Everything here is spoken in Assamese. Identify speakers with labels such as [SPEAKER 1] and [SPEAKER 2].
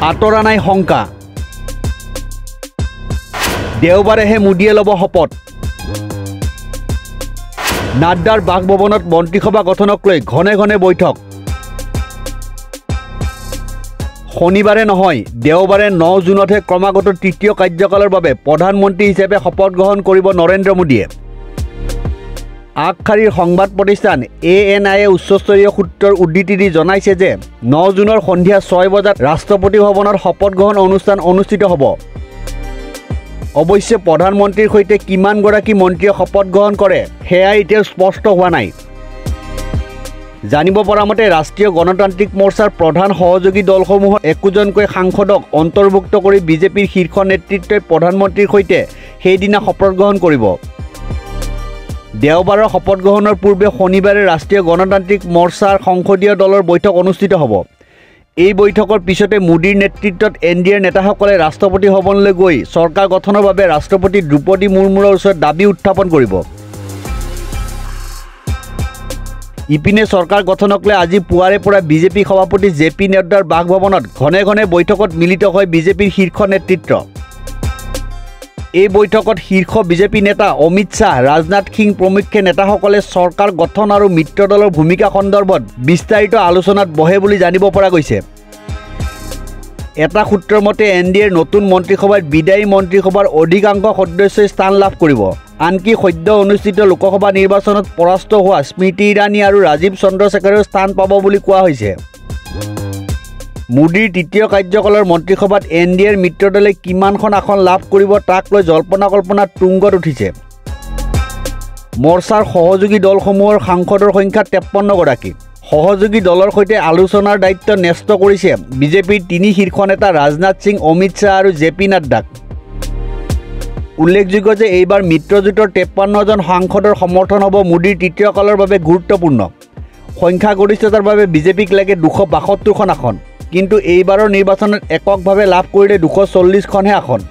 [SPEAKER 1] আঁতৰা নাই শংকা দেওবাৰেহে মোদীয়ে ল'ব শপত নাড্ডাৰ বাসভৱনত মন্ত্ৰীসভা গঠনক লৈ ঘনে ঘনে বৈঠক শনিবাৰে নহয় দেওবাৰে 9 জুনতহে ক্ৰমাগত তৃতীয় কাৰ্যকালৰ বাবে প্ৰধানমন্ত্ৰী হিচাপে শপত গ্ৰহণ কৰিব নৰেন্দ্ৰ মোদীয়ে আগশাৰীৰ সংবাদ প্ৰতিষ্ঠান ANI উচ্চস্তৰীয় সূত্ৰৰ উদ্ধৃতি দি জনাইছে যে 9 জুনৰ সন্ধিয়া 6 বজাত ৰাষ্ট্ৰপতি ভৱনত শপত গ্ৰহণ অনুষ্ঠান অনুষ্ঠিত হ'ব অৱশ্যে প্ৰধানমন্ত্ৰীৰ সৈতে কিমানগৰাকী মন্ত্ৰীয়ে শপত গ্ৰহণ কৰে সেয়া এতিয়া স্পষ্ট হোৱা নাই জানিব পৰা মতে ৰাষ্ট্ৰীয় গণতান্ত্ৰিক মৰ্চাৰ প্ৰধান সহযোগী দলসমূহৰ একোজনকৈ সাংসদক অন্তৰ্ভুক্ত কৰি বিজেপিৰ শীৰ্ষ নেতৃত্বই প্ৰধানমন্ত্ৰীৰ সৈতে সেইদিনা শপত গ্ৰহণ কৰিব দেওবাৰৰ শপত গ্ৰহণৰ পূৰ্বে শনিবাৰে ৰাষ্ট্ৰীয় গণতান্ত্ৰিক মৰ্চাৰ সংসদীয় দলৰ বৈঠক অনুষ্ঠিত হ'ব এই বৈঠকৰ পিছতে মোদীৰ নেতৃত্বত NDAৰ নেতাসকলে ৰাষ্ট্ৰপতি ভৱনলৈ গৈ চৰকাৰ গঠনৰ বাবে ৰাষ্ট্ৰপতি দ্ৰৌপদী মুৰ্মুৰ ওচৰত দাবী উত্থাপন কৰিব ইপিনে চৰকাৰ গঠনক লৈ আজি পুৱাৰে পৰা বিজেপি সভাপতি JP নাড্ডাৰ বাসভৱনত ঘনে ঘনে বৈঠকত মিলিত হয় বিজেপিৰ শীৰ্ষ নেতৃত্ব এই বৈঠকত শীৰ্ষ বিজেপি নেতা অমিত শাহ ৰাজনাথ সিং প্ৰমুখ্যে নেতাসকলে চৰকাৰ গঠন আৰু মিত্ৰ দলৰ ভূমিকা সন্দৰ্ভত বিস্তাৰিত আলোচনাত বহে বুলি জানিব পৰা গৈছে এটা সূত্ৰৰ মতে NDAৰ নতুন মন্ত্ৰীসভাত বিদায়ী মন্ত্ৰীসভাৰ অধিকাংশ সদস্যই স্থান লাভ কৰিব আনকি সদ্য অনুষ্ঠিত লোকসভা নিৰ্বাচনত পৰাস্ত হোৱা স্মৃতি ইৰাণী আৰু ৰাজীৱ চন্দ্ৰশেখৰেও স্থান পাব বুলি কোৱা হৈছে মোদীৰ তৃতীয় কাৰ্যকালৰ মন্ত্ৰীসভাত NDAৰ মিত্ৰদলে কিমানখন আসন লাভ কৰিব তাক লৈ জল্পনা কল্পনা তুংগত উঠিছে মৰ্চাৰ সহযোগী দলসমূহৰ সাংসদৰ সংখ্যা 53 গৰাকী সহযোগী দলৰ সৈতে আলোচনাৰ দায়িত্ব ন্যস্ত কৰিছে বিজেপিৰ তিনি শীৰ্ষ নেতা ৰাজনাথ সিং অমিত শাহ আৰু JP নাড্ডাক উল্লেখযোগ্য যে এইবাৰ মিত্ৰজোঁটৰ 53জন সাংসদৰ সমৰ্থন হ'ব মোদীৰ তৃতীয় কালৰ বাবে গুৰুত্বপূৰ্ণ সংখ্যাগৰিষ্ঠতাৰ বাবে বিজেপিক লাগে 272খন আসন কিন্তু এইবাৰৰ নিৰ্বাচনত এককভাৱে লাভ কৰিলে 240খনহে আসন